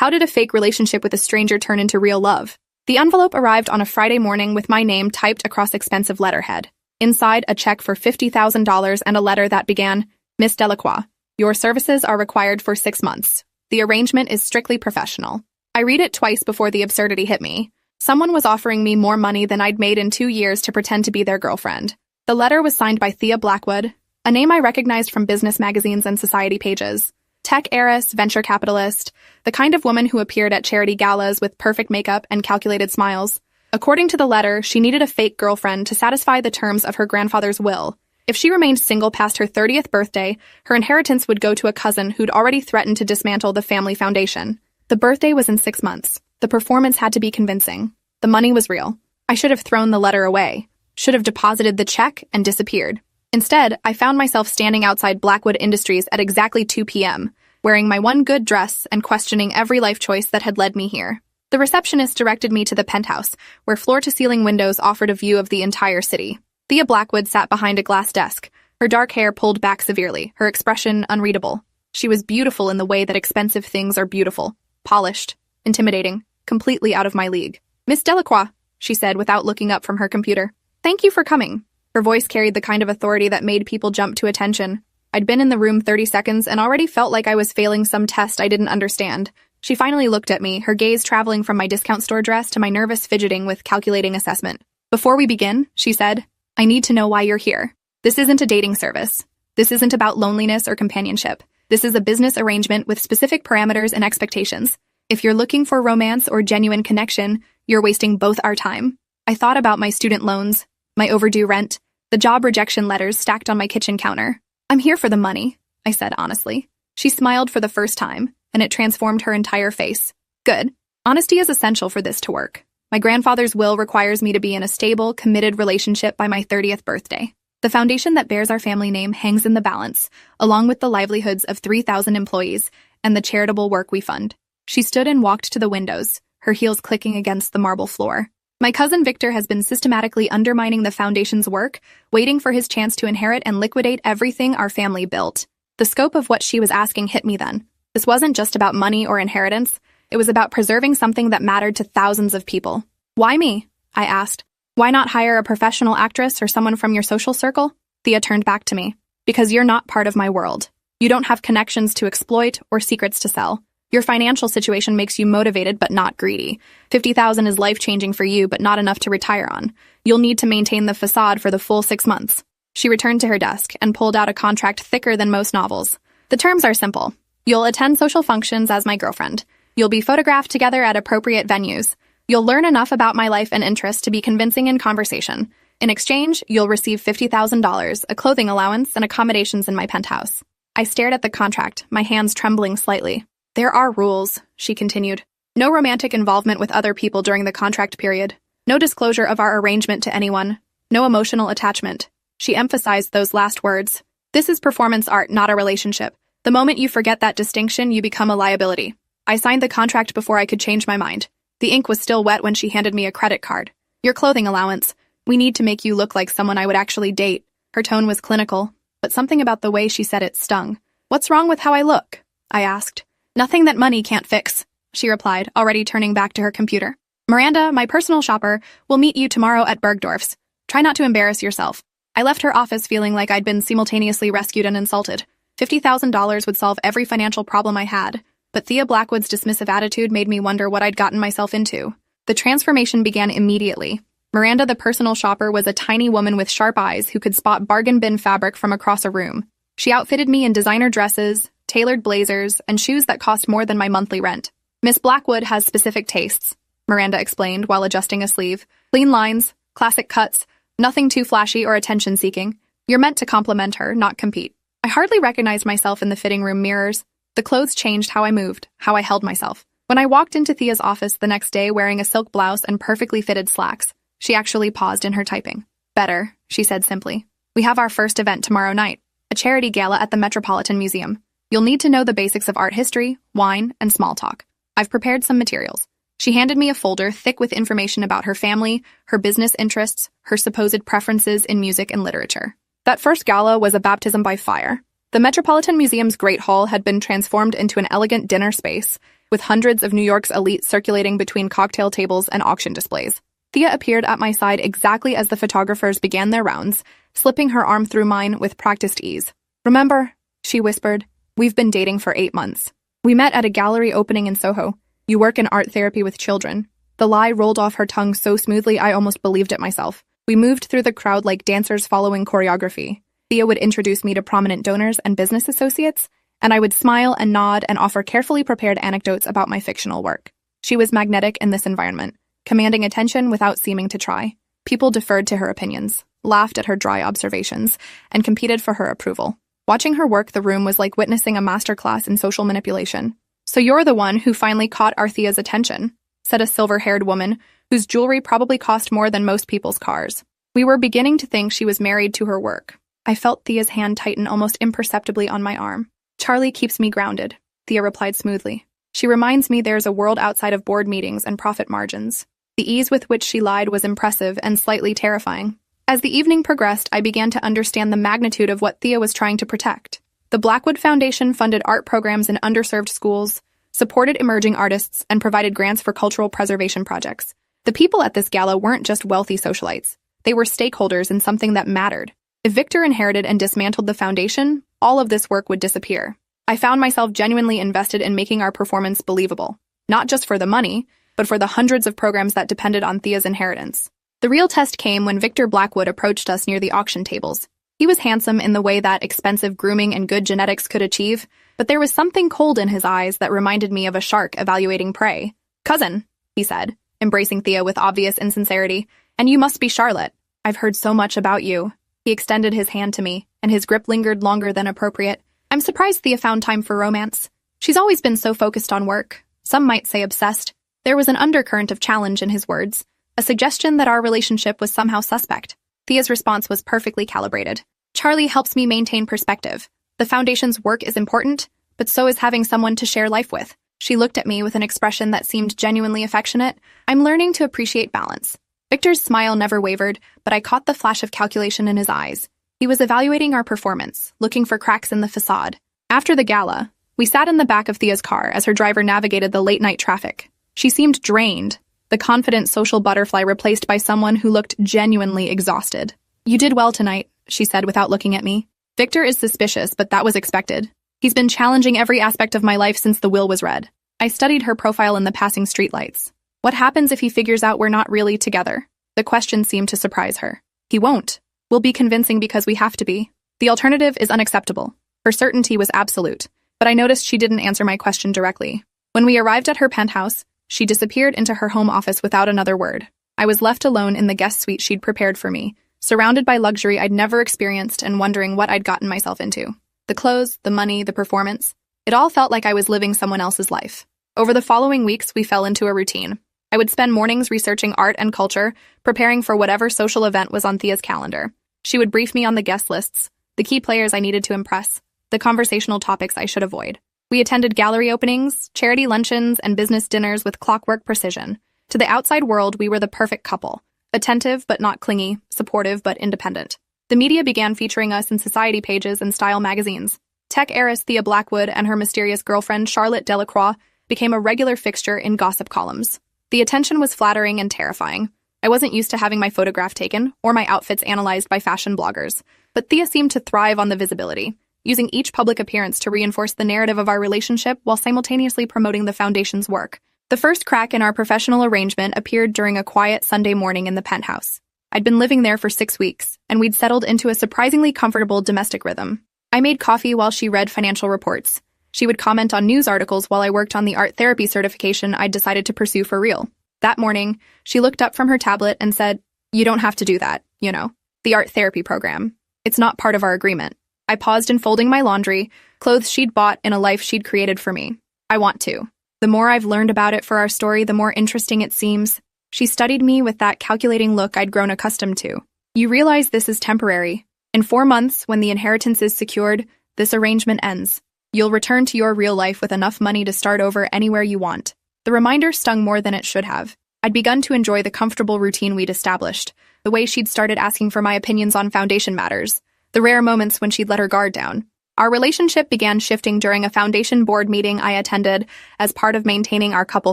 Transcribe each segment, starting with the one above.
How did a fake relationship with a stranger turn into real love? The envelope arrived on a Friday morning with my name typed across expensive letterhead. Inside, a check for $50,000 and a letter that began, Miss Delacroix, your services are required for 6 months. The arrangement is strictly professional. I read it twice before the absurdity hit me. Someone was offering me more money than I'd made in 2 years to pretend to be their girlfriend. The letter was signed by Thea Blackwood, a name I recognized from business magazines and society pages. Tech heiress, venture capitalist, the kind of woman who appeared at charity galas with perfect makeup and calculated smiles. According to the letter, she needed a fake girlfriend to satisfy the terms of her grandfather's will. If she remained single past her 30th birthday, her inheritance would go to a cousin who'd already threatened to dismantle the family foundation. The birthday was in 6 months. The performance had to be convincing. The money was real. I should have thrown the letter away, should have deposited the check and disappeared. Instead, I found myself standing outside Blackwood Industries at exactly 2 p.m., wearing my one good dress and questioning every life choice that had led me here. The receptionist directed me to the penthouse, where floor-to-ceiling windows offered a view of the entire city. Thea Blackwood sat behind a glass desk, her dark hair pulled back severely, her expression unreadable. She was beautiful in the way that expensive things are beautiful, polished, intimidating, completely out of my league. Miss Delacroix, she said without looking up from her computer. Thank you for coming. Her voice carried the kind of authority that made people jump to attention. I'd been in the room 30 seconds and already felt like I was failing some test I didn't understand. She finally looked at me, her gaze traveling from my discount store dress to my nervous fidgeting with calculating assessment. Before we begin, she said, I need to know why you're here. This isn't a dating service. This isn't about loneliness or companionship. This is a business arrangement with specific parameters and expectations. If you're looking for romance or genuine connection, you're wasting both our time. I thought about my student loans, my overdue rent, the job rejection letters stacked on my kitchen counter. I'm here for the money, I said honestly. She smiled for the first time, and it transformed her entire face. Good. Honesty is essential for this to work. My grandfather's will requires me to be in a stable, committed relationship by my 30th birthday. The foundation that bears our family name hangs in the balance, along with the livelihoods of 3,000 employees and the charitable work we fund. She stood and walked to the windows, her heels clicking against the marble floor. My cousin Victor has been systematically undermining the foundation's work, waiting for his chance to inherit and liquidate everything our family built. The scope of what she was asking hit me then. This wasn't just about money or inheritance. It was about preserving something that mattered to thousands of people. Why me? I asked. Why not hire a professional actress or someone from your social circle? Thea turned back to me. Because you're not part of my world. You don't have connections to exploit or secrets to sell. Your financial situation makes you motivated but not greedy. $50,000 is life-changing for you but not enough to retire on. You'll need to maintain the facade for the full 6 months. She returned to her desk and pulled out a contract thicker than most novels. The terms are simple. You'll attend social functions as my girlfriend. You'll be photographed together at appropriate venues. You'll learn enough about my life and interests to be convincing in conversation. In exchange, you'll receive $50,000, a clothing allowance, and accommodations in my penthouse. I stared at the contract, my hands trembling slightly. There are rules, she continued. No romantic involvement with other people during the contract period. No disclosure of our arrangement to anyone. No emotional attachment. She emphasized those last words. This is performance art, not a relationship. The moment you forget that distinction, you become a liability. I signed the contract before I could change my mind. The ink was still wet when she handed me a credit card. Your clothing allowance. We need to make you look like someone I would actually date. Her tone was clinical, but something about the way she said it stung. What's wrong with how I look? I asked. Nothing that money can't fix, she replied, already turning back to her computer. Miranda, my personal shopper, will meet you tomorrow at Bergdorf's. Try not to embarrass yourself. I left her office feeling like I'd been simultaneously rescued and insulted. $50,000 would solve every financial problem I had, but Thea Blackwood's dismissive attitude made me wonder what I'd gotten myself into. The transformation began immediately. Miranda, the personal shopper, was a tiny woman with sharp eyes who could spot bargain bin fabric from across a room. She outfitted me in designer dresses, tailored blazers, and shoes that cost more than my monthly rent. Miss Blackwood has specific tastes, Miranda explained while adjusting a sleeve. Clean lines, classic cuts, nothing too flashy or attention-seeking. You're meant to compliment her, not compete. I hardly recognized myself in the fitting room mirrors. The clothes changed how I moved, how I held myself. When I walked into Thea's office the next day wearing a silk blouse and perfectly fitted slacks, she actually paused in her typing. Better, she said simply. We have our first event tomorrow night, a charity gala at the Metropolitan Museum. You'll need to know the basics of art history, wine, and small talk. I've prepared some materials. She handed me a folder thick with information about her family, her business interests, her supposed preferences in music and literature. That first gala was a baptism by fire. The Metropolitan Museum's Great Hall had been transformed into an elegant dinner space, with hundreds of New York's elites circulating between cocktail tables and auction displays. Thea appeared at my side exactly as the photographers began their rounds, slipping her arm through mine with practiced ease. "Remember," she whispered, "we've been dating for 8 months. We met at a gallery opening in Soho. You work in art therapy with children." The lie rolled off her tongue so smoothly I almost believed it myself. We moved through the crowd like dancers following choreography. Thea would introduce me to prominent donors and business associates, and I would smile and nod and offer carefully prepared anecdotes about my fictional work. She was magnetic in this environment, commanding attention without seeming to try. People deferred to her opinions, laughed at her dry observations, and competed for her approval. Watching her work the room was like witnessing a masterclass in social manipulation. "So you're the one who finally caught our Thea's attention," said a silver-haired woman, whose jewelry probably cost more than most people's cars. We were beginning to think she was married to her work. I felt Thea's hand tighten almost imperceptibly on my arm. "Charlie keeps me grounded," Thea replied smoothly. "She reminds me there's a world outside of board meetings and profit margins." The ease with which she lied was impressive and slightly terrifying. As the evening progressed, I began to understand the magnitude of what Thea was trying to protect. The Blackwood Foundation funded art programs in underserved schools, supported emerging artists, and provided grants for cultural preservation projects. The people at this gala weren't just wealthy socialites. They were stakeholders in something that mattered. If Victor inherited and dismantled the foundation, all of this work would disappear. I found myself genuinely invested in making our performance believable, not just for the money, but for the hundreds of programs that depended on Thea's inheritance. The real test came when Victor Blackwood approached us near the auction tables. He was handsome in the way that expensive grooming and good genetics could achieve, but there was something cold in his eyes that reminded me of a shark evaluating prey. "Cousin," he said, embracing Thea with obvious insincerity, "and you must be Charlotte. I've heard so much about you." He extended his hand to me, and his grip lingered longer than appropriate. I'm surprised Thea found time for romance. She's always been so focused on work. Some might say obsessed. There was an undercurrent of challenge in his words, a suggestion that our relationship was somehow suspect. Thea's response was perfectly calibrated. "Charlie helps me maintain perspective. The foundation's work is important, but so is having someone to share life with." She looked at me with an expression that seemed genuinely affectionate. "I'm learning to appreciate balance." Victor's smile never wavered, but I caught the flash of calculation in his eyes. He was evaluating our performance, looking for cracks in the facade. After the gala, we sat in the back of Thea's car as her driver navigated the late-night traffic. She seemed drained, the confident social butterfly replaced by someone who looked genuinely exhausted. "You did well tonight," she said without looking at me. "Victor is suspicious, but that was expected. He's been challenging every aspect of my life since the will was read." I studied her profile in the passing streetlights. "What happens if he figures out we're not really together?" The question seemed to surprise her. "He won't. We'll be convincing because we have to be. The alternative is unacceptable." Her certainty was absolute, but I noticed she didn't answer my question directly. When we arrived at her penthouse, she disappeared into her home office without another word. I was left alone in the guest suite she'd prepared for me, surrounded by luxury I'd never experienced and wondering what I'd gotten myself into. The clothes, the money, the performance. It all felt like I was living someone else's life. Over the following weeks, we fell into a routine. I would spend mornings researching art and culture, preparing for whatever social event was on Thea's calendar. She would brief me on the guest lists, the key players I needed to impress, the conversational topics I should avoid. We attended gallery openings, charity luncheons, and business dinners with clockwork precision. To the outside world, we were the perfect couple. Attentive but not clingy, supportive but independent. The media began featuring us in society pages and style magazines. Tech heiress Thea Blackwood and her mysterious girlfriend Charlotte Delacroix became a regular fixture in gossip columns. The attention was flattering and terrifying. I wasn't used to having my photograph taken or my outfits analyzed by fashion bloggers, but Thea seemed to thrive on the visibility, using each public appearance to reinforce the narrative of our relationship while simultaneously promoting the foundation's work. The first crack in our professional arrangement appeared during a quiet Sunday morning in the penthouse. I'd been living there for 6 weeks, and we'd settled into a surprisingly comfortable domestic rhythm. I made coffee while she read financial reports. She would comment on news articles while I worked on the art therapy certification I'd decided to pursue for real. That morning, she looked up from her tablet and said, "You don't have to do that, you know. The art therapy program. It's not part of our agreement." I paused in folding my laundry, clothes she'd bought in a life she'd created for me. "I want to. The more I've learned about it for our story, the more interesting it seems." She studied me with that calculating look I'd grown accustomed to. "You realize this is temporary. In 4 months, when the inheritance is secured, this arrangement ends. You'll return to your real life with enough money to start over anywhere you want." The reminder stung more than it should have. I'd begun to enjoy the comfortable routine we'd established, the way she'd started asking for my opinions on foundation matters, the rare moments when she'd let her guard down. Our relationship began shifting during a foundation board meeting I attended as part of maintaining our couple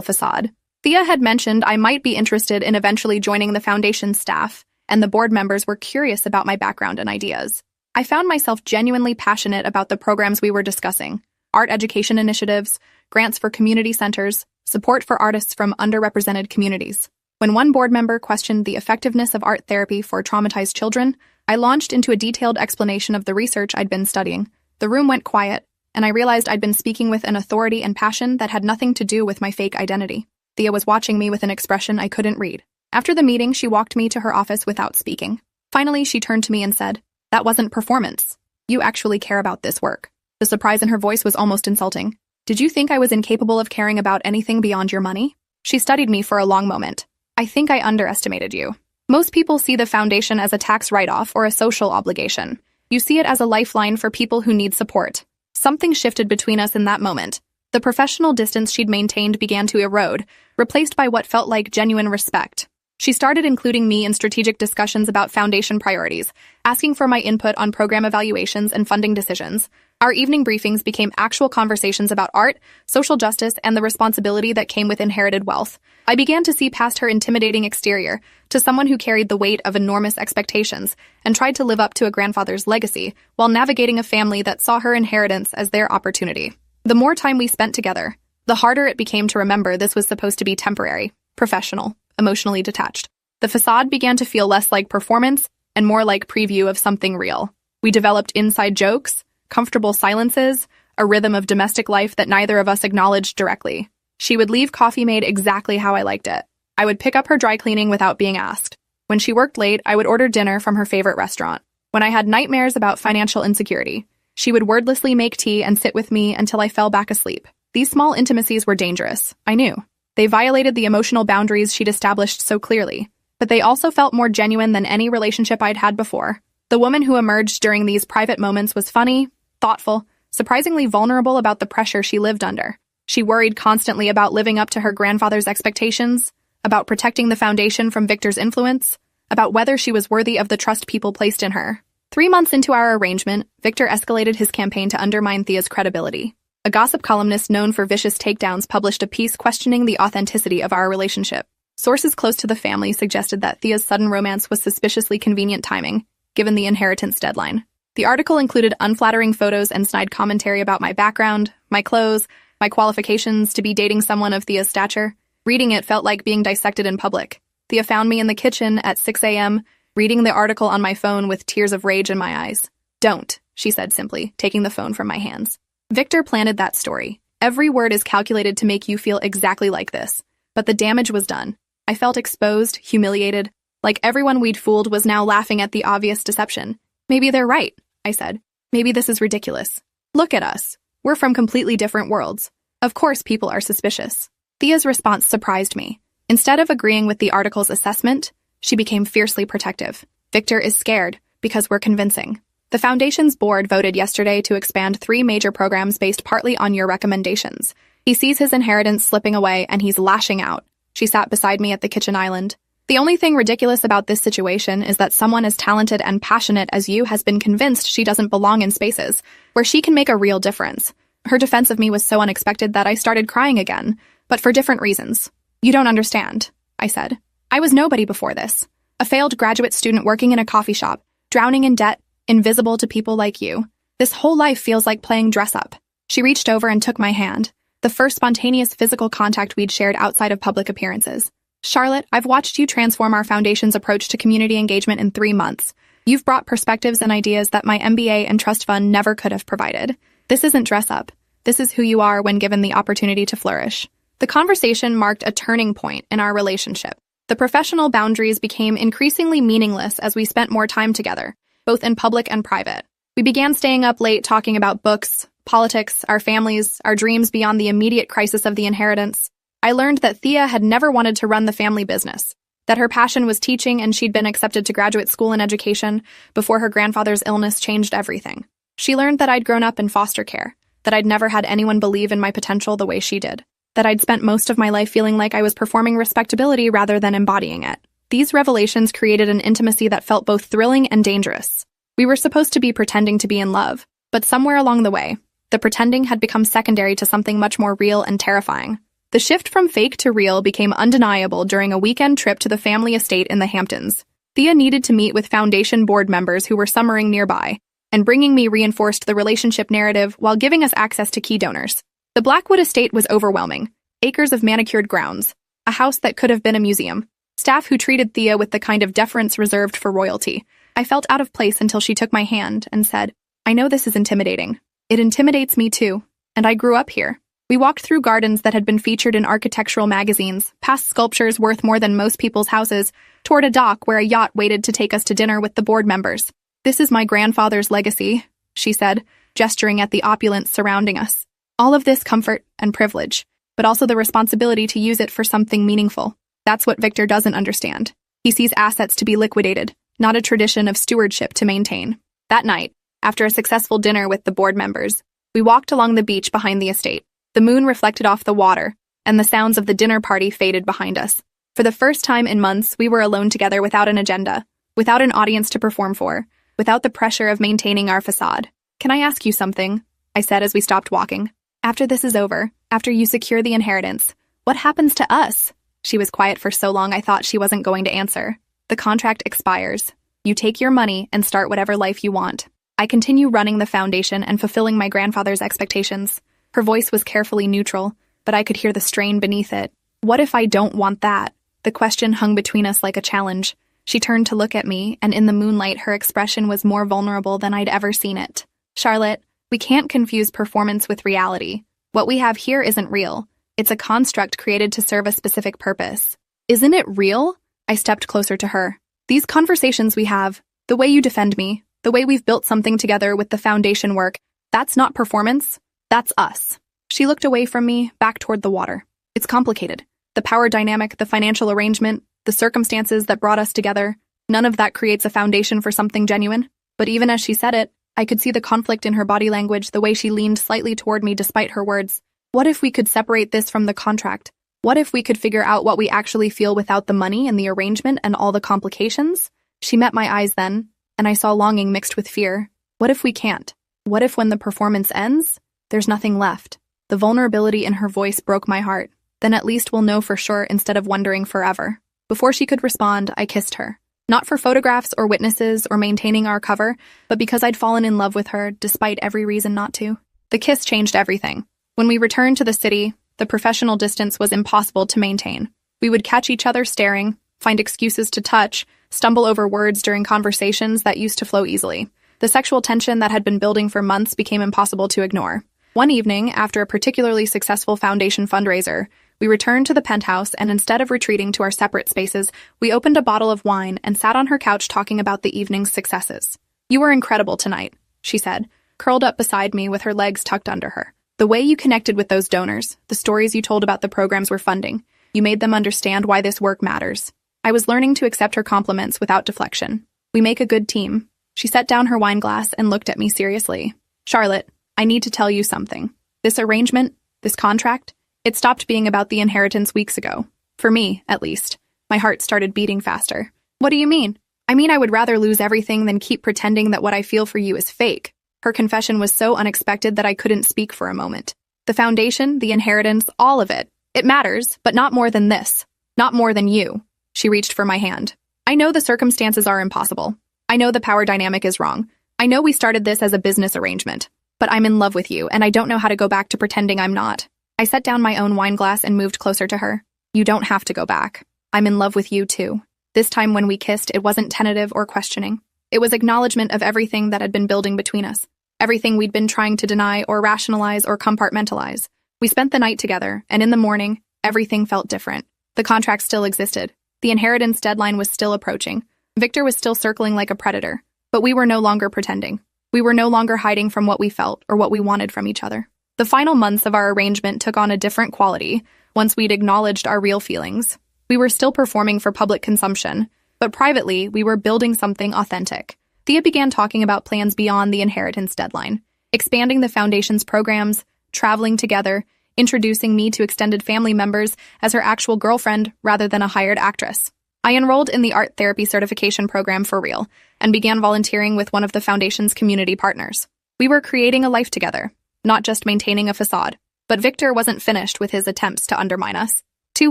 facade. Thea had mentioned I might be interested in eventually joining the foundation staff, and the board members were curious about my background and ideas. I found myself genuinely passionate about the programs we were discussing: art education initiatives, grants for community centers, support for artists from underrepresented communities. When one board member questioned the effectiveness of art therapy for traumatized children, I launched into a detailed explanation of the research I'd been studying. The room went quiet, and I realized I'd been speaking with an authority and passion that had nothing to do with my fake identity. Thea was watching me with an expression I couldn't read. After the meeting, she walked me to her office without speaking. Finally, she turned to me and said, "That wasn't performance. You actually care about this work." The surprise in her voice was almost insulting. "Did you think I was incapable of caring about anything beyond your money?" She studied me for a long moment. "I think I underestimated you. Most people see the foundation as a tax write-off or a social obligation. You see it as a lifeline for people who need support." Something shifted between us in that moment. The professional distance she'd maintained began to erode, replaced by what felt like genuine respect. She started including me in strategic discussions about foundation priorities, asking for my input on program evaluations and funding decisions. Our evening briefings became actual conversations about art, social justice, and the responsibility that came with inherited wealth. I began to see past her intimidating exterior to someone who carried the weight of enormous expectations and tried to live up to a grandfather's legacy while navigating a family that saw her inheritance as their opportunity. The more time we spent together, the harder it became to remember this was supposed to be temporary, professional, emotionally detached. The facade began to feel less like performance and more like preview of something real. We developed inside jokes, comfortable silences, a rhythm of domestic life that neither of us acknowledged directly. She would leave coffee made exactly how I liked it. I would pick up her dry cleaning without being asked. When she worked late, I would order dinner from her favorite restaurant. When I had nightmares about financial insecurity, she would wordlessly make tea and sit with me until I fell back asleep. These small intimacies were dangerous, I knew. They violated the emotional boundaries she'd established so clearly, but they also felt more genuine than any relationship I'd had before. The woman who emerged during these private moments was funny, thoughtful, surprisingly vulnerable about the pressure she lived under. She worried constantly about living up to her grandfather's expectations, about protecting the foundation from Victor's influence, about whether she was worthy of the trust people placed in her. 3 months into our arrangement, Victor escalated his campaign to undermine Thea's credibility. A gossip columnist known for vicious takedowns published a piece questioning the authenticity of our relationship. Sources close to the family suggested that Thea's sudden romance was suspiciously convenient timing, given the inheritance deadline. The article included unflattering photos and snide commentary about my background, my clothes, my qualifications to be dating someone of Thea's stature. Reading it felt like being dissected in public. Thea found me in the kitchen at 6 a.m., reading the article on my phone with tears of rage in my eyes. "Don't," she said simply, taking the phone from my hands. "Victor planted that story. Every word is calculated to make you feel exactly like this. But the damage was done. I felt exposed, humiliated, like everyone we'd fooled was now laughing at the obvious deception. Maybe they're right," I said. "Maybe this is ridiculous. Look at us. We're from completely different worlds. Of course people are suspicious." Thea's response surprised me. Instead of agreeing with the article's assessment, she became fiercely protective. "Victor is scared because we're convincing. The Foundation's board voted yesterday to expand 3 major programs based partly on your recommendations. He sees his inheritance slipping away and he's lashing out." She sat beside me at the kitchen island. "The only thing ridiculous about this situation is that someone as talented and passionate as you has been convinced she doesn't belong in spaces where she can make a real difference." Her defense of me was so unexpected that I started crying again, but for different reasons. "You don't understand," I said. "I was nobody before this. A failed graduate student working in a coffee shop, drowning in debt, invisible to people like you. This whole life feels like playing dress-up." She reached over and took my hand, the first spontaneous physical contact we'd shared outside of public appearances. "Charlotte, I've watched you transform our foundation's approach to community engagement in 3 months. You've brought perspectives and ideas that my MBA and trust fund never could have provided. This isn't dress-up. This is who you are when given the opportunity to flourish." The conversation marked a turning point in our relationship. The professional boundaries became increasingly meaningless as we spent more time together, both in public and private. We began staying up late talking about books, politics, our families, our dreams beyond the immediate crisis of the inheritance. I learned that Thea had never wanted to run the family business, that her passion was teaching and she'd been accepted to graduate school in education before her grandfather's illness changed everything. She learned that I'd grown up in foster care, that I'd never had anyone believe in my potential the way she did, that I'd spent most of my life feeling like I was performing respectability rather than embodying it. These revelations created an intimacy that felt both thrilling and dangerous. We were supposed to be pretending to be in love, But somewhere along the way, the pretending had become secondary to something much more real and terrifying. The shift from fake to real became undeniable during a weekend trip to the family estate in the Hamptons. Thea needed to meet with Foundation board members who were summering nearby, and bringing me reinforced the relationship narrative while giving us access to key donors. The Blackwood estate was overwhelming. Acres of manicured grounds, a house that could have been a museum, staff who treated Thea with the kind of deference reserved for royalty. I felt out of place until she took my hand and said, "I know this is intimidating. It intimidates me too, and I grew up here." We walked through gardens that had been featured in architectural magazines, past sculptures worth more than most people's houses, toward a dock where a yacht waited to take us to dinner with the board members. "This is my grandfather's legacy," she said, gesturing at the opulence surrounding us. "All of this comfort and privilege, but also the responsibility to use it for something meaningful. That's what Victor doesn't understand. He sees assets to be liquidated, not a tradition of stewardship to maintain." That night, after a successful dinner with the board members, we walked along the beach behind the estate. The moon reflected off the water, and the sounds of the dinner party faded behind us. For the first time in months, we were alone together without an agenda, without an audience to perform for, without the pressure of maintaining our facade. "Can I ask you something?" I said as we stopped walking. "After this is over, after you secure the inheritance, what happens to us?" She was quiet for so long I thought she wasn't going to answer. "The contract expires. You take your money and start whatever life you want. I continue running the foundation and fulfilling my grandfather's expectations." Her voice was carefully neutral, but I could hear the strain beneath it. "What if I don't want that?" The question hung between us like a challenge. She turned to look at me, and in the moonlight her expression was more vulnerable than I'd ever seen it. "Charlotte, we can't confuse performance with reality. What we have here isn't real. It's a construct created to serve a specific purpose." "Isn't it real?" I stepped closer to her. "These conversations we have, the way you defend me, the way we've built something together with the foundation work, that's not performance. That's us." She looked away from me, back toward the water. "It's complicated. The power dynamic, the financial arrangement, the circumstances that brought us together, none of that creates a foundation for something genuine." But even as she said it, I could see the conflict in her body language, the way she leaned slightly toward me despite her words. "What if we could separate this from the contract? What if we could figure out what we actually feel without the money and the arrangement and all the complications?" She met my eyes then, and I saw longing mixed with fear. What if we can't? What if when the performance ends, there's nothing left? The vulnerability in her voice broke my heart. "Then at least we'll know for sure instead of wondering forever." Before she could respond, I kissed her. Not for photographs or witnesses or maintaining our cover, but because I'd fallen in love with her despite every reason not to. The kiss changed everything. When we returned to the city, the professional distance was impossible to maintain. We would catch each other staring, find excuses to touch, stumble over words during conversations that used to flow easily. The sexual tension that had been building for months became impossible to ignore. One evening, after a particularly successful foundation fundraiser, we returned to the penthouse, and instead of retreating to our separate spaces, we opened a bottle of wine and sat on her couch talking about the evening's successes. "You were incredible tonight," she said, curled up beside me with her legs tucked under her. "The way you connected with those donors, the stories you told about the programs we're funding, you made them understand why this work matters." I was learning to accept her compliments without deflection. "We make a good team." She set down her wine glass and looked at me seriously. "Charlotte, I need to tell you something. This arrangement, this contract, it stopped being about the inheritance weeks ago. For me, at least." My heart started beating faster. "What do you mean?" "I mean I would rather lose everything than keep pretending that what I feel for you is fake." Her confession was so unexpected that I couldn't speak for a moment. "The foundation, the inheritance, all of it. It matters, but not more than this. Not more than you." She reached for my hand. "I know the circumstances are impossible. I know the power dynamic is wrong. I know we started this as a business arrangement. But I'm in love with you, and I don't know how to go back to pretending I'm not." I set down my own wine glass and moved closer to her. "You don't have to go back. I'm in love with you, too." This time when we kissed, it wasn't tentative or questioning. It was acknowledgement of everything that had been building between us, everything we'd been trying to deny or rationalize or compartmentalize. We spent the night together, and in the morning, everything felt different. The contract still existed. The inheritance deadline was still approaching. Victor was still circling like a predator, but we were no longer pretending. We were no longer hiding from what we felt or what we wanted from each other. The final months of our arrangement took on a different quality once we'd acknowledged our real feelings. We were still performing for public consumption, but privately, we were building something authentic. Thea began talking about plans beyond the inheritance deadline, expanding the foundation's programs, traveling together, introducing me to extended family members as her actual girlfriend rather than a hired actress. I enrolled in the art therapy certification program for real and began volunteering with one of the foundation's community partners. We were creating a life together, not just maintaining a facade. But Victor wasn't finished with his attempts to undermine us. 2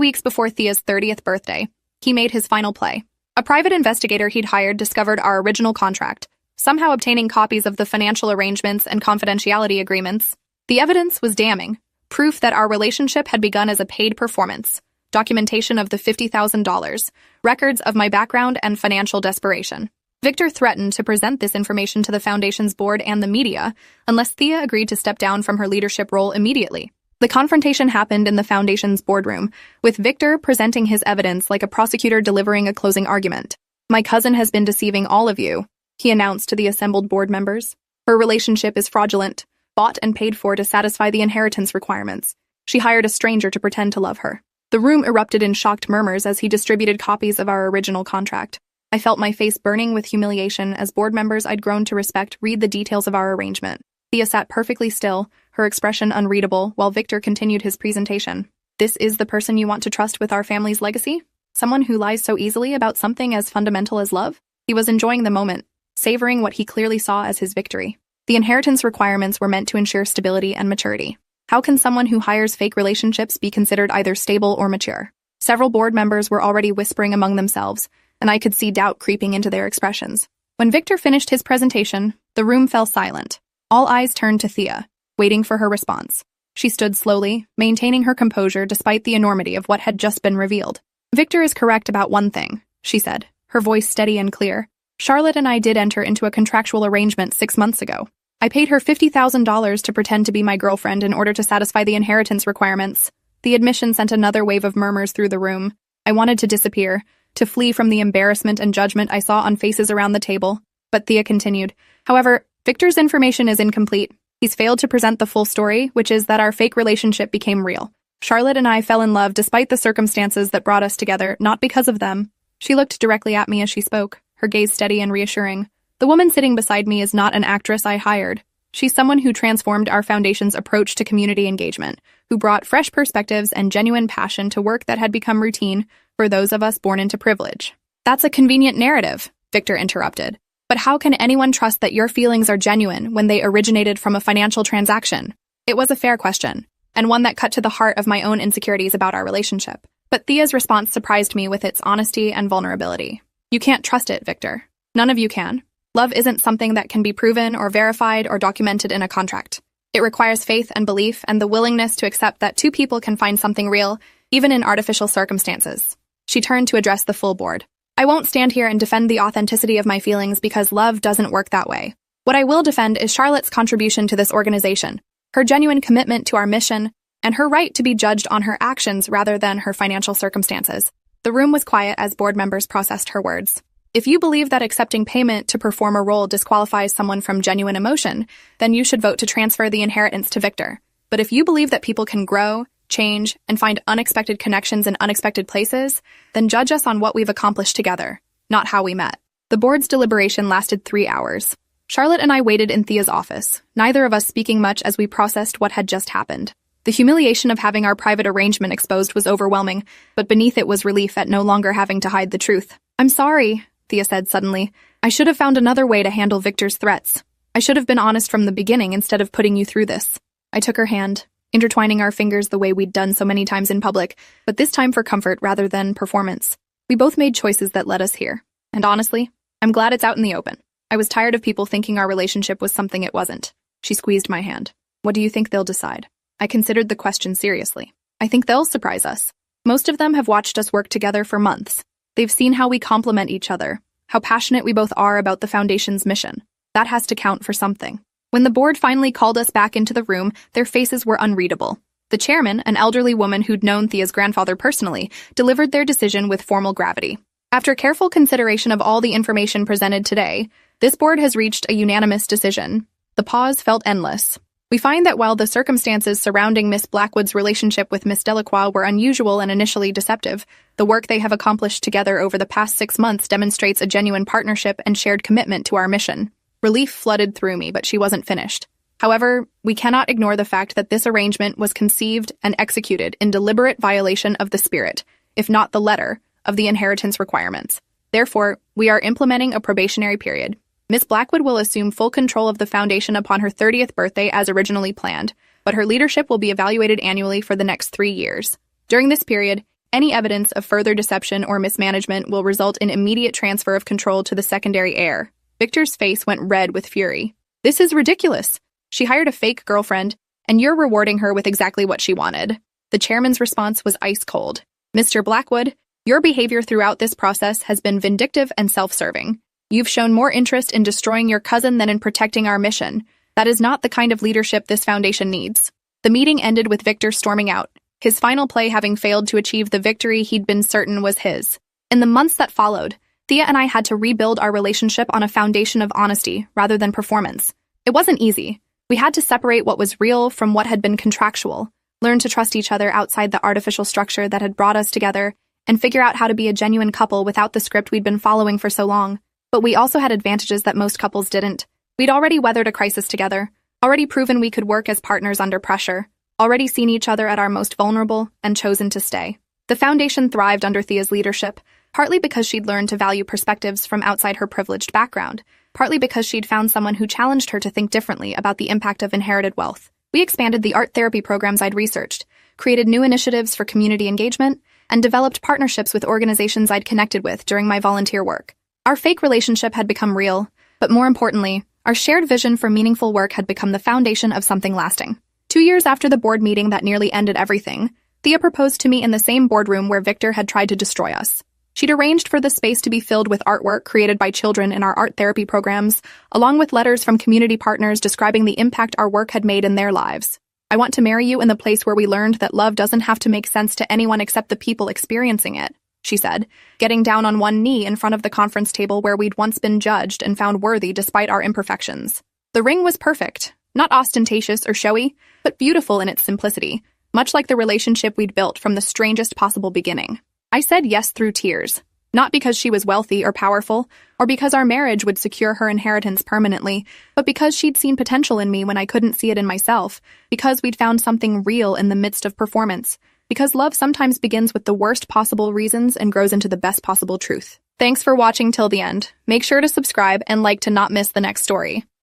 weeks before Thea's 30th birthday, he made his final play. A private investigator he'd hired discovered our original contract, somehow obtaining copies of the financial arrangements and confidentiality agreements. The evidence was damning, proof that our relationship had begun as a paid performance, documentation of the $50,000, records of my background and financial desperation. Victor threatened to present this information to the Foundation's board and the media unless Thea agreed to step down from her leadership role immediately. The confrontation happened in the Foundation's boardroom, with Victor presenting his evidence like a prosecutor delivering a closing argument. "My cousin has been deceiving all of you," he announced to the assembled board members. "Her relationship is fraudulent, bought and paid for to satisfy the inheritance requirements. She hired a stranger to pretend to love her." The room erupted in shocked murmurs as he distributed copies of our original contract. I felt my face burning with humiliation as board members I'd grown to respect read the details of our arrangement. Thea sat perfectly still, her expression unreadable, while Victor continued his presentation. "This is the person you want to trust with our family's legacy? Someone who lies so easily about something as fundamental as love?" He was enjoying the moment, savoring what he clearly saw as his victory. The inheritance requirements were meant to ensure stability and maturity. How can someone who hires fake relationships be considered either stable or mature? Several board members were already whispering among themselves, and I could see doubt creeping into their expressions. When Victor finished his presentation, the room fell silent. All eyes turned to Thea, waiting for her response. She stood slowly, maintaining her composure despite the enormity of what had just been revealed. "Victor is correct about one thing," she said, her voice steady and clear. "Charlotte and I did enter into a contractual arrangement 6 months ago. I paid her $50,000 to pretend to be my girlfriend in order to satisfy the inheritance requirements." The admission sent another wave of murmurs through the room. I wanted to disappear, to flee from the embarrassment and judgment I saw on faces around the table. But Thea continued. "However, Victor's information is incomplete. He's failed to present the full story, which is that our fake relationship became real. Charlotte and I fell in love despite the circumstances that brought us together, not because of them." She looked directly at me as she spoke, her gaze steady and reassuring. "The woman sitting beside me is not an actress I hired. She's someone who transformed our foundation's approach to community engagement, who brought fresh perspectives and genuine passion to work that had become routine for those of us born into privilege." "That's a convenient narrative," Victor interrupted. "But how can anyone trust that your feelings are genuine when they originated from a financial transaction?" It was a fair question, and one that cut to the heart of my own insecurities about our relationship. But Thea's response surprised me with its honesty and vulnerability. "You can't trust it, Victor. None of you can. Love isn't something that can be proven or verified or documented in a contract. It requires faith and belief and the willingness to accept that two people can find something real, even in artificial circumstances." She turned to address the full board. "I won't stand here and defend the authenticity of my feelings because love doesn't work that way. What I will defend is Charlotte's contribution to this organization, her genuine commitment to our mission, and her right to be judged on her actions rather than her financial circumstances." The room was quiet as board members processed her words. "If you believe that accepting payment to perform a role disqualifies someone from genuine emotion, then you should vote to transfer the inheritance to Victor. But if you believe that people can grow, change, and find unexpected connections in unexpected places, then judge us on what we've accomplished together, not how we met." The board's deliberation lasted 3 hours. Charlotte and I waited in Thea's office, neither of us speaking much as we processed what had just happened. The humiliation of having our private arrangement exposed was overwhelming, but beneath it was relief at no longer having to hide the truth. "I'm sorry," Thea said suddenly. "I should have found another way to handle Victor's threats. I should have been honest from the beginning instead of putting you through this." I took her hand, intertwining our fingers the way we'd done so many times in public, but this time for comfort rather than performance. We both made choices that led us here. And honestly, I'm glad it's out in the open. I was tired of people thinking our relationship was something it wasn't. She squeezed my hand. "What do you think they'll decide?" I considered the question seriously. "I think they'll surprise us. Most of them have watched us work together for months. They've seen how we complement each other, how passionate we both are about the Foundation's mission. That has to count for something." When the board finally called us back into the room, their faces were unreadable. The chairman, an elderly woman who'd known Thea's grandfather personally, delivered their decision with formal gravity. "After careful consideration of all the information presented today, this board has reached a unanimous decision." The pause felt endless. "We find that while the circumstances surrounding Miss Blackwood's relationship with Miss Delacroix were unusual and initially deceptive, the work they have accomplished together over the past 6 months demonstrates a genuine partnership and shared commitment to our mission." Relief flooded through me, but she wasn't finished. "However, we cannot ignore the fact that this arrangement was conceived and executed in deliberate violation of the spirit, if not the letter, of the inheritance requirements. Therefore, we are implementing a probationary period. Miss Blackwood will assume full control of the foundation upon her 30th birthday as originally planned, but her leadership will be evaluated annually for the next 3 years. During this period, any evidence of further deception or mismanagement will result in immediate transfer of control to the secondary heir. Victor's face went red with fury. This is ridiculous. She hired a fake girlfriend, and you're rewarding her with exactly what she wanted. The chairman's response was ice cold. Mr. Blackwood, your behavior throughout this process has been vindictive and self-serving. You've shown more interest in destroying your cousin than in protecting our mission. That is not the kind of leadership this foundation needs. The meeting ended with Victor storming out, his final play having failed to achieve the victory he'd been certain was his. In the months that followed, Thea and I had to rebuild our relationship on a foundation of honesty rather than performance. It wasn't easy. We had to separate what was real from what had been contractual, learn to trust each other outside the artificial structure that had brought us together, and figure out how to be a genuine couple without the script we'd been following for so long. But we also had advantages that most couples didn't. We'd already weathered a crisis together, already proven we could work as partners under pressure, already seen each other at our most vulnerable, and chosen to stay. The foundation thrived under Thea's leadership, partly because she'd learned to value perspectives from outside her privileged background, partly because she'd found someone who challenged her to think differently about the impact of inherited wealth. We expanded the art therapy programs I'd researched, created new initiatives for community engagement, and developed partnerships with organizations I'd connected with during my volunteer work. Our fake relationship had become real, but more importantly, our shared vision for meaningful work had become the foundation of something lasting. 2 years after the board meeting that nearly ended everything, Thea proposed to me in the same boardroom where Victor had tried to destroy us. She'd arranged for the space to be filled with artwork created by children in our art therapy programs, along with letters from community partners describing the impact our work had made in their lives. I want to marry you in the place where we learned that love doesn't have to make sense to anyone except the people experiencing it, she said, getting down on one knee in front of the conference table where we'd once been judged and found worthy despite our imperfections. The ring was perfect, not ostentatious or showy, but beautiful in its simplicity, much like the relationship we'd built from the strangest possible beginning. I said yes through tears, not because she was wealthy or powerful, or because our marriage would secure her inheritance permanently, but because she'd seen potential in me when I couldn't see it in myself, because we'd found something real in the midst of performance, because love sometimes begins with the worst possible reasons and grows into the best possible truth. Thanks for watching till the end. Make sure to subscribe and like to not miss the next story.